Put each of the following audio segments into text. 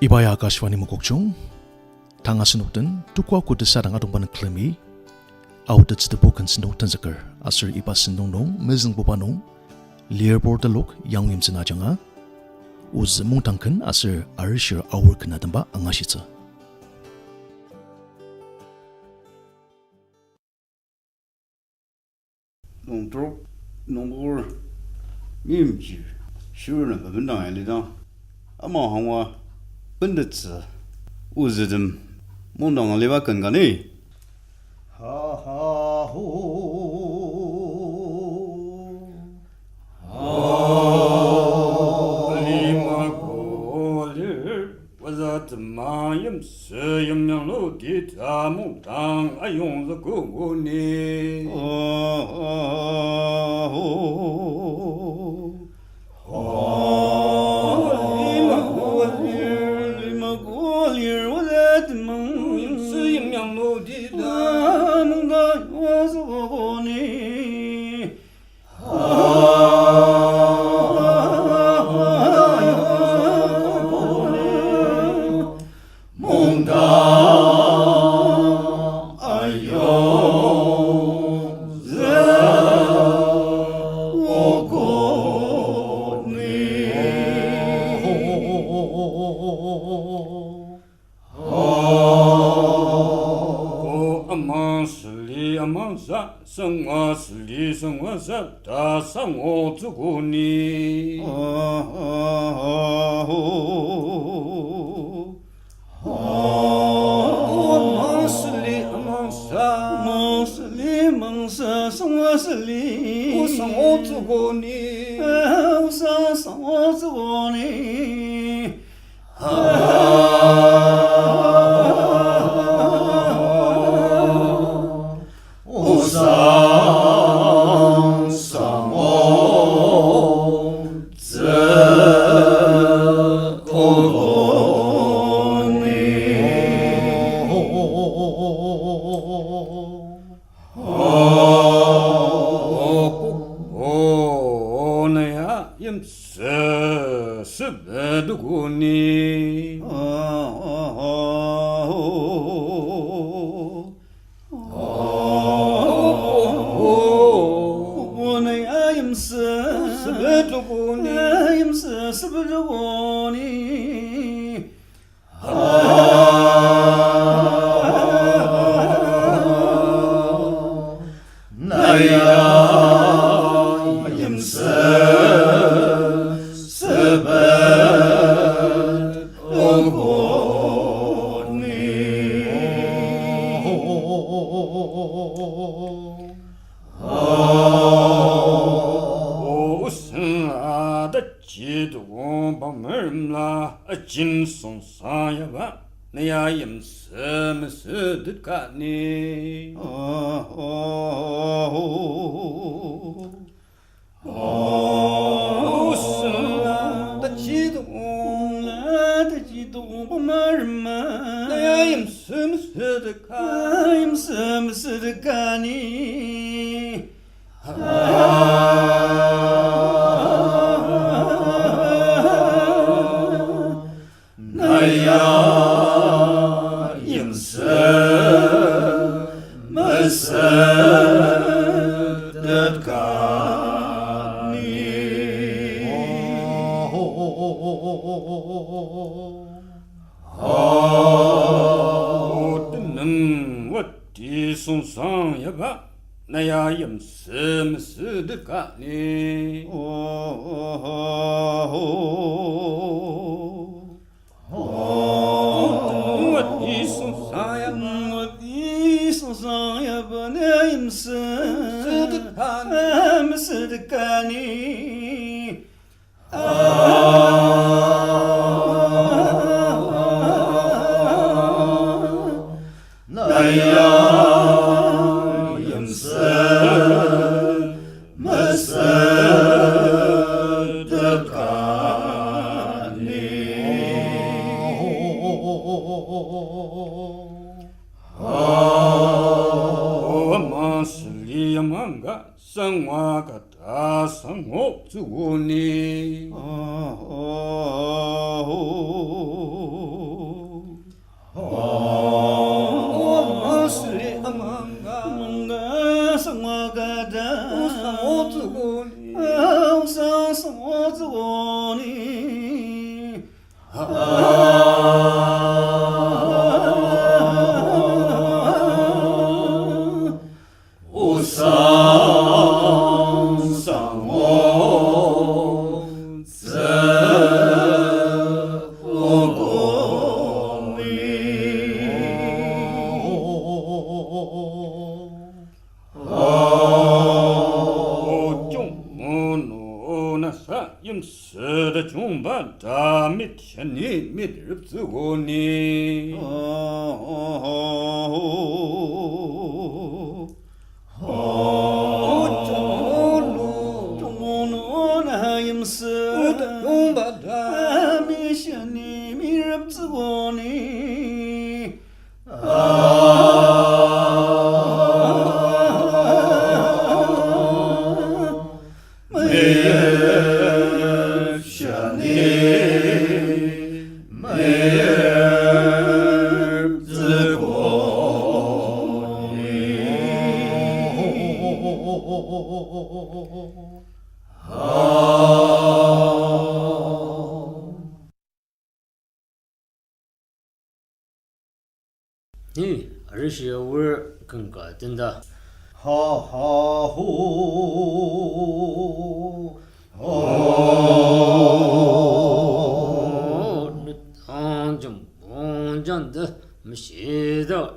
Ibaya Akashwani Mokokchung, Tangasinuktan, Tukwa Kudasarang Adongban Klemi, Audits the Book and Snotan Zakar, Asir Ibasinong, Mizing Bubanong, Learboard the Look, Young Imsinajanga, Uz Mungtankan, Asir Arishir Our Kanadamba, Angashita. Nomor Mimji, sure enough, I've been dying it down. I'm on one. Bundits, Uzidum, Mundang Levakan Gani. Ha ha ho. Was at the Mayam, Sayam Yano, did Amutang, I own the Guguni. 다 상호 주고니 마슬리 아마사 마슬리 망사 상와슬리 우상호 주고니 우상 상호 주고니 상화가다 상옥주니 生是我自我呢。无上上我自我国民。是的，中班大米天你米日子我呢。中路那饮食的中班大米天你米日子我呢。네, 아저씨 월 건가 된다. 하하호 좀 공장的写的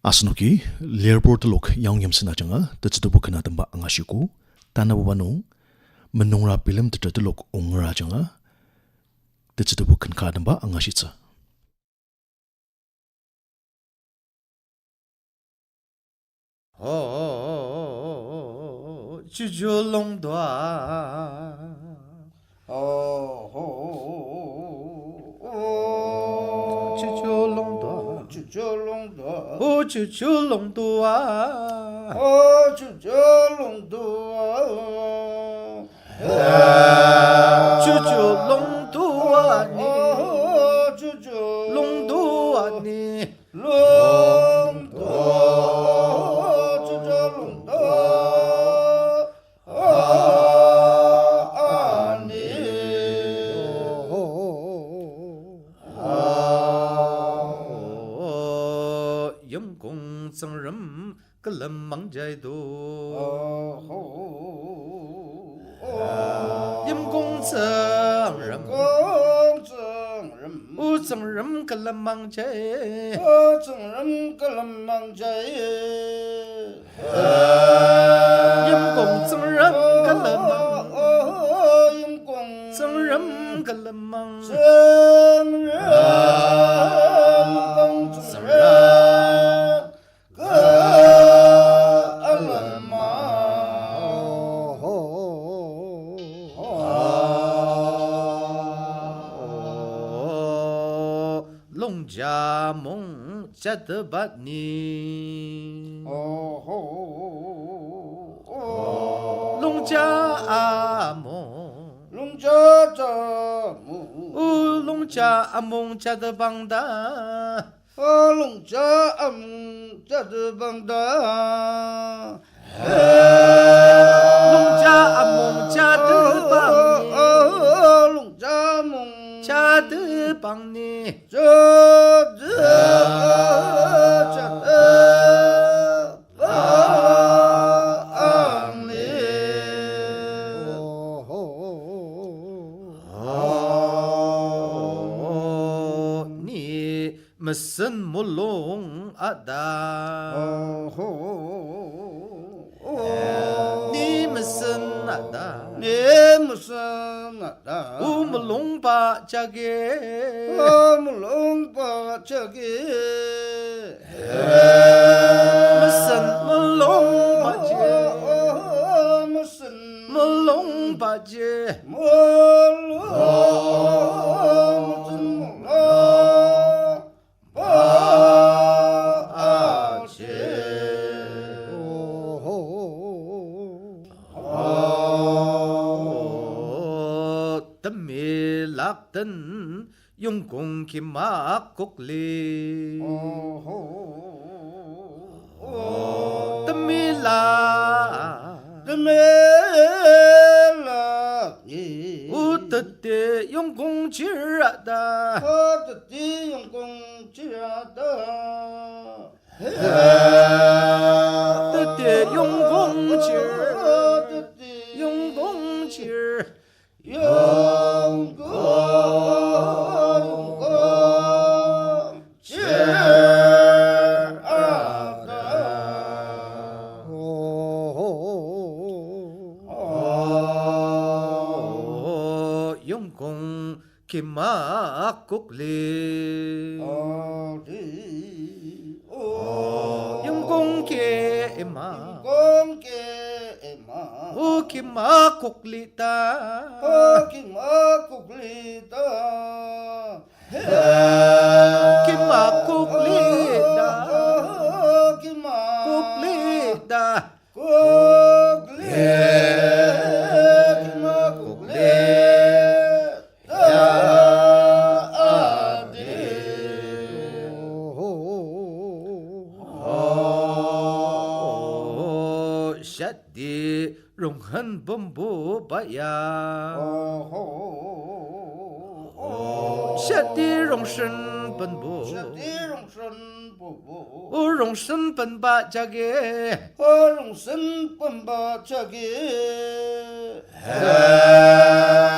Asnuki Leopold Lok yang yam senajanga tetsutubu kena tembak angashiku tanah bubanu menungra film tetelok ungra janga tetsutubu kena tembak angashitsa. 주줄롱도아 주줄롱도아 주줄롱도아 오 주줄롱도아 오 주줄롱도아 주줄롱도아니 주줄롱도아니 增人个人忙在多，因公增人，我增人个人忙在，因公增人个人忙，增人个人忙，龙家梦家的把你，龙家梦，龙家梦家的帮的，龙家梦家的帮的，龙家梦家的帮你，龙家梦家的帮你，家的帮你。你mesen mulung ada, ni mesen ada, mulung pa jage, mesen mulung pa je, mulung pa je, lạc tên dùng cùng kim mạc cục lì tâm mi la u tật tê dùng cùng chia da tật tê dùng cùng chia dùng cùng chia kim mạc cúc lì yung cung kê ma ô kim mạc cúc lì ta kim mạc cúc lì ta kim mạc cúc lì ta cúc lì ta cúc lì đi rung hân bom bố baya sẽ đi rung sân bần bố rung sân bần ba cha ghê rung sân bần ba cha ghê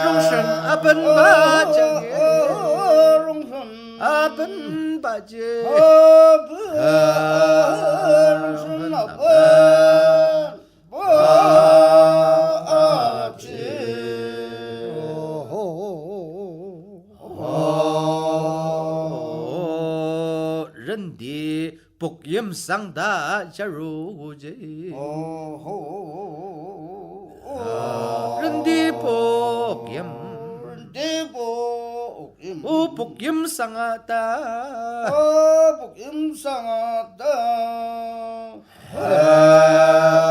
rung sân a bần ba cha ghê rung sân a bần ba cha rung sân a bần人的不应上大家如这，人的不应，我不应上大，不应上大。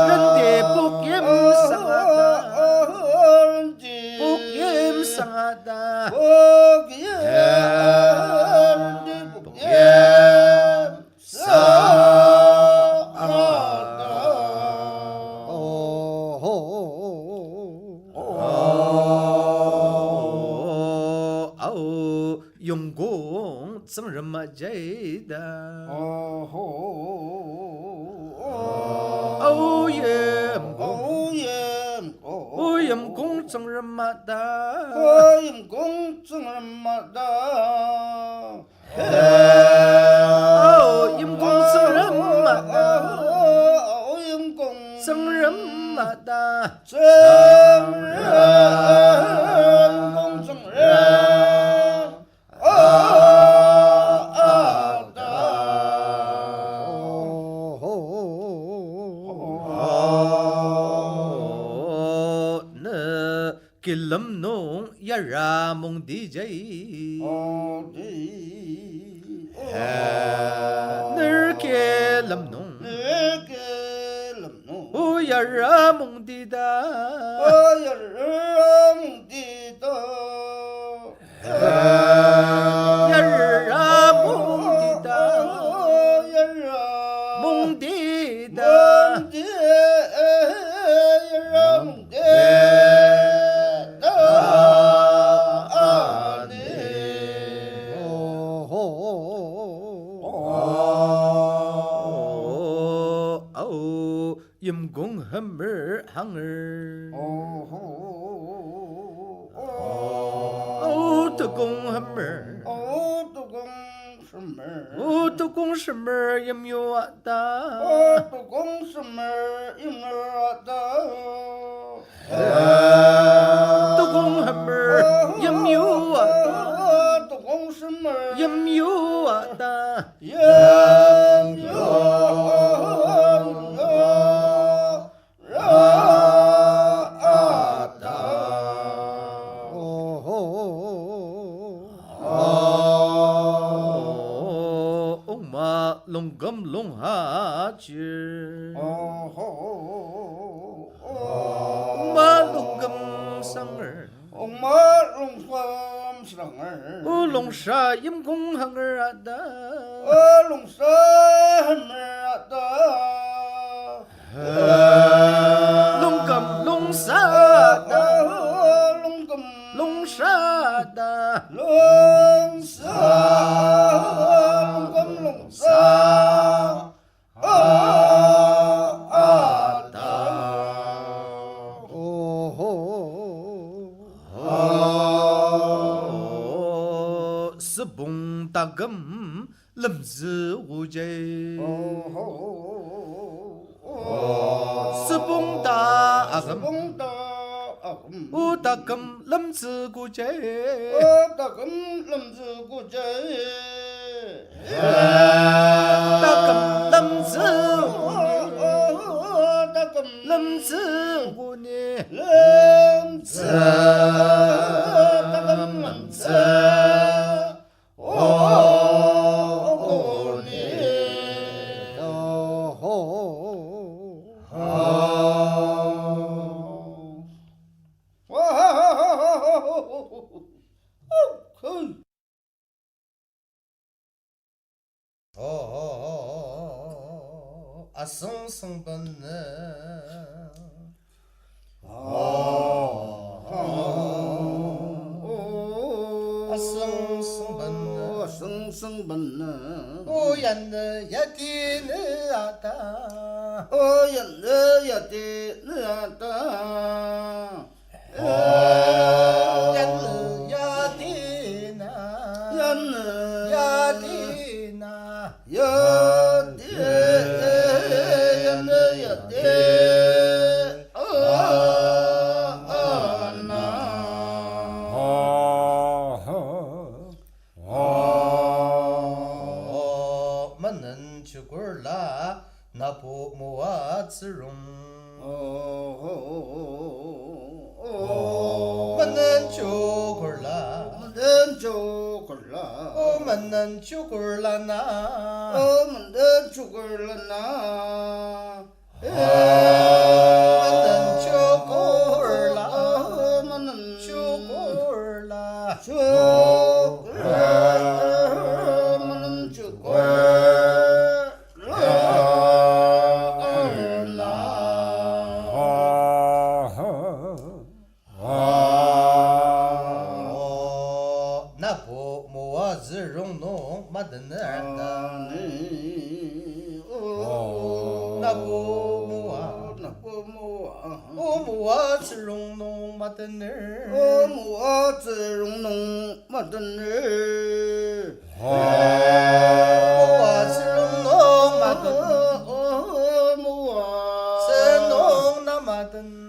人的不应上大，不应上大，不应上大。用功怎么这么简单？僧人马达，阴公僧人马达，阴公僧人马达，阴公僧人马达，僧人公僧人给lâm nông ya ra mong đi dây nơ ke lâm nông ô ya ra mong đi da ya ra mong đi da mong đi da yếm gong hammer hanger tự gong hammer tự gong hammer yếm yo ta tự gong hammer yếm yo ta tự gong hammer yếm yo ta tự gong hammer yếm yo ta yếm yo long gam long ha chi ma long gam sang er ma long gam sang er long sha yim gong hang er da long sha hang er da long gam long sa da long gam long sha da long sa bông ta gấm lâm dư u dây sư bông ta gấm u ta gấm lâm dư u dây ta gấm lâm dư u dây ta gấm lâm dư ta gấm lâm dư u nè lâm dư ta gấm lâm dư sung sung ban na sung sung ban na sung sung ban na o yan ya ti na ta o yan ya ti na ta yan ya ti na yan ya ti na ya 나보 모아츠롱 만난 초골라 만난 초골라 만난 초골라나 만난 초골라나 만난 초골라 만난 초골라 만난 초골라 무와 슬롱농 맞던 늘 무와 슬롱농 맞던 늘 무와 슬롱농 맞던 무와 슬롱 남았던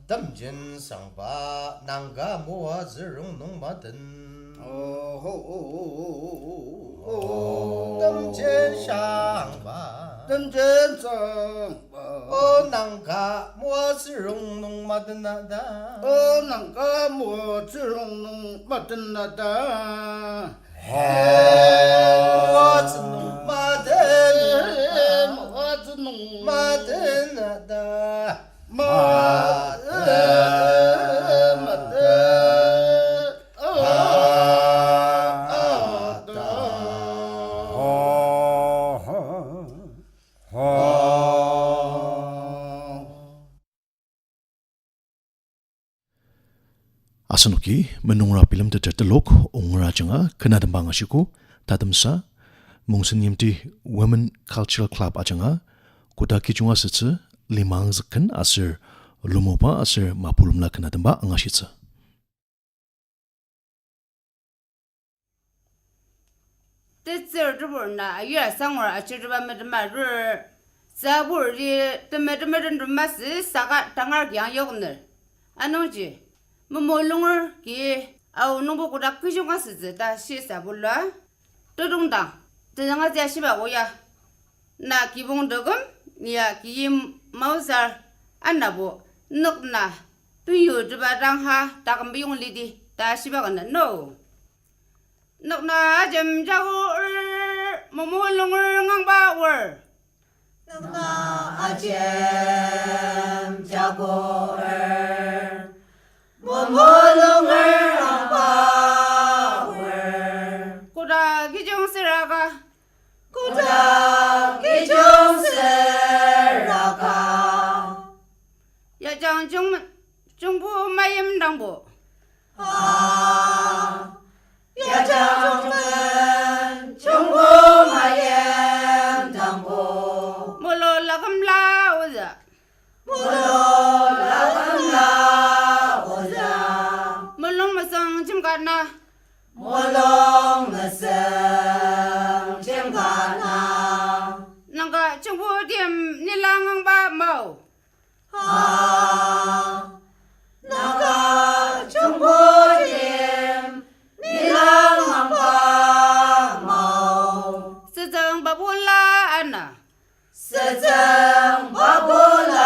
담진 상바 난가 무와 슬롱농 맞던 담진 상바 난가 무와 슬롱농 맞던 나다 난가 무와 슬롱농 맞던 나다 무와 슬롱 맞던 무와 슬롱 맞던 나다 아스노키 menungra film te tertelok ongra janga kanadam bangashiku tadamsa mungsinimti women cultural club ajanga kuda kijunga sitse limang zkan asir lumoba asir mapulumla kanadamba angashitsa这字儿这不呢，月上我去这边没这么热，这不的这么人嘛是啥个当儿样有呢？俺弄去，我弄儿给，弄不过来可就我是知道写啥不了，这种当，这让我在西边我呀，那基本这个你呀给毛事儿，俺那不弄那，对有这边让哈，大个不用力的，大西边个那 no。Nok na jam jago momo longer ngang ba wer Nok na jam jago momo longer ngang ba wer Kuda gijong siraga Kuda gijong siraga Ya jang jungbu mayem dangbo 야장은 중국 마엠 당보 Molo lagam la oza 무로 라감라 오자 Molong masang jimgana 몰롱 무슨 쟁가나 Nanga jungbu dim nilangang ba mau 나가 중국인 니랑 마오 Sejang babula ana 세정 바보라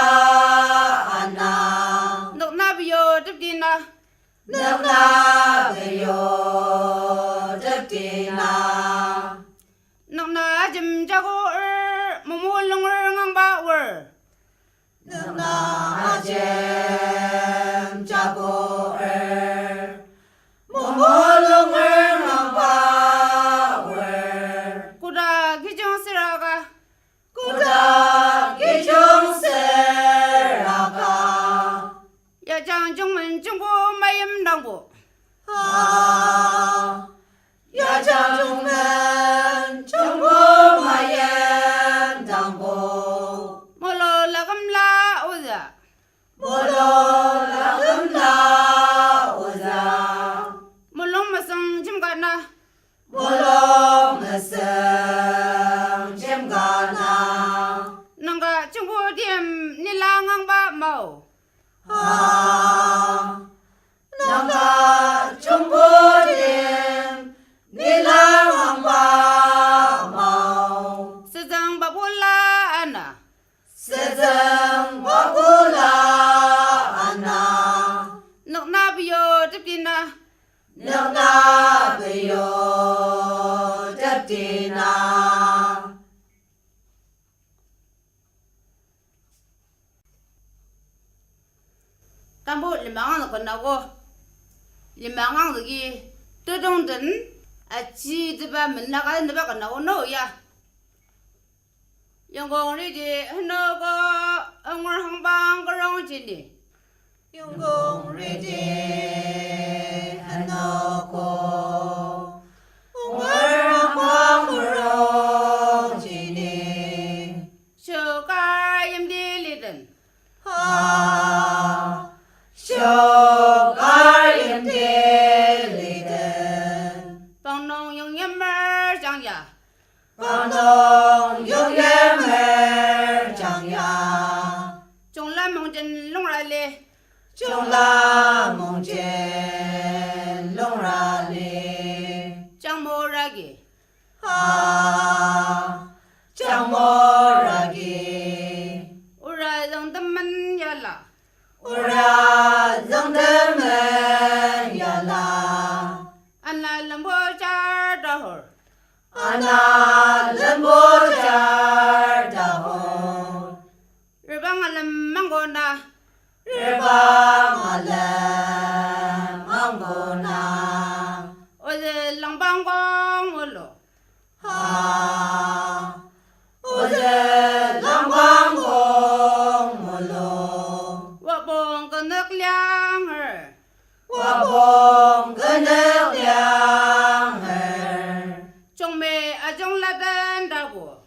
안나 Nok na biyo dipdina 넉나 베요 접디나 Nok na jam jago momo longer ngang ba wer 넉나 아잼 자고 모모롱을 넘바월 Kuda gijong siraga 꾸다 기종세라가 Ya jang jungmen jungbu mayem dangbo 야장중은 정보마엠 당보 Molo lagam la oza 모로라금라 오자 Molong masang jimgana 모로 무슨 잼가나 Nanga jungbu dim nilangang ba mau 나가 중보림 니랑왕바마오 Sejang babula ana 세정 바구라 안나 Nok na biyo dipdina 넉나 베요 잡디나 Tambo limangang ko nago Limangang lagi Tudong den Aci diba menaka diba ka nago no ya Yang kong ni di Hano ko 응월 항방 그렁지니 用功瑞杰很恼火，我让光不容几年， 쇼가 임딜리든 啊，小嘎人的里的， 방농 용연말 장야 帮农永远没长呀， 종라 몽진 롱라리 就拉梦见龙拉里。 장모라기啊，将莫拉给， 우라 정담만 야라 我让人的们呀啦， 안나 럼보자 다홀 啊那人不家的红， 日방알람 망고나 日帮啊人忙过那， 어제 랑방광 몰로 啊，我这阳光公木路， 와봉 그늑량을 我捧个能量儿。 종매 아종라단다고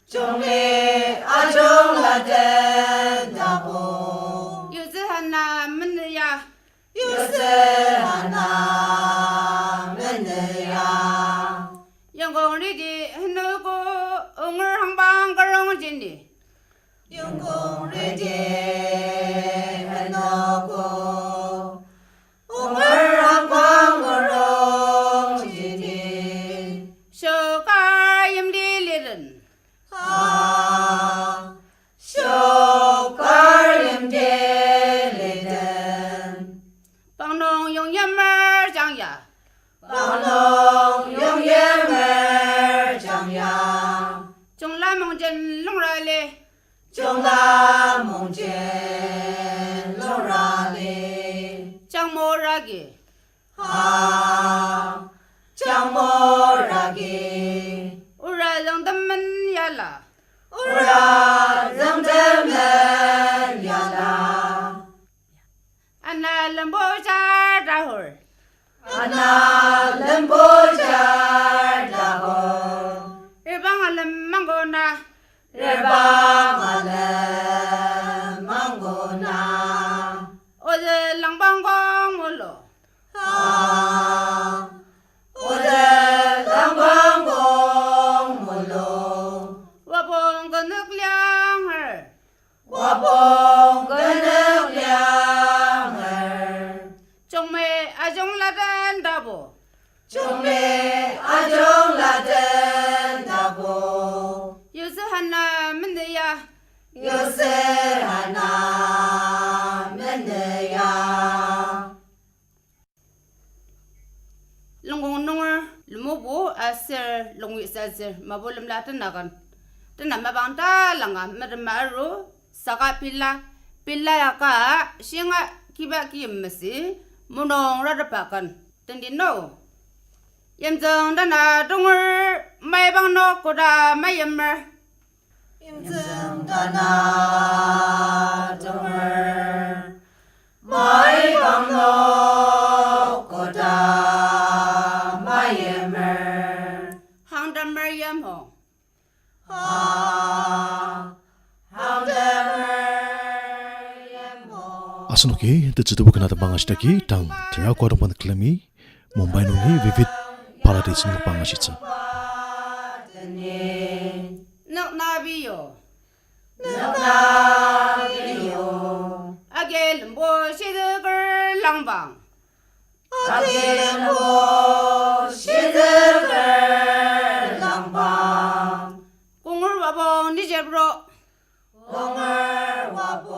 中美阿中拉的大步， 요새 하나 문느야 有时哈那门的呀， 영공리디 흐누고 응을 항방 그렁지니 用功瑞杰很恼火，我们让光不容几天， 쇼가 임딜리든 啊，小嘎人的里的。 방농 용연말 장야 帮农永远没长呀， 종라 몽진 롱라리 就那梦见龙拉里， 장모라기 啊，将莫拉给， 우라 정담만 야라 我让人的们呀啦， 안나 럼보자 다홀 啊那人不家的红， 日방알람 망고나 日帮啊人忙过那。 어제 랑방광 몰로 啊，我的阳光公木路， 와봉 그늑량을 我捧个能量儿， 종매 아종라단다고 中美阿中拉的大步， 요새 하나 문느야 有时哈那门的呀， 롱공농을 루모보 아셀 롱위사셀 마볼름 라튼 나간 tena mabangta langa madamaru saka pilla yaka singa kiba kimasi munong radapakan tendino yamjang dana dungur mai bang no koda mayammer 永增的那种儿，买帮诺过的买也门儿 hangdammer yam ho 啊，好的门儿也莫。 Asanoke tetsitubu kanata bangasitaki tang tirakwarang panaklami Mumbai nungi vivid paradise nung pangasitsa. nak nabiyo 나비요 agel mbo sideger langbang 아기는 시드글 랑방 공을 와봉 니제브로 공을 와보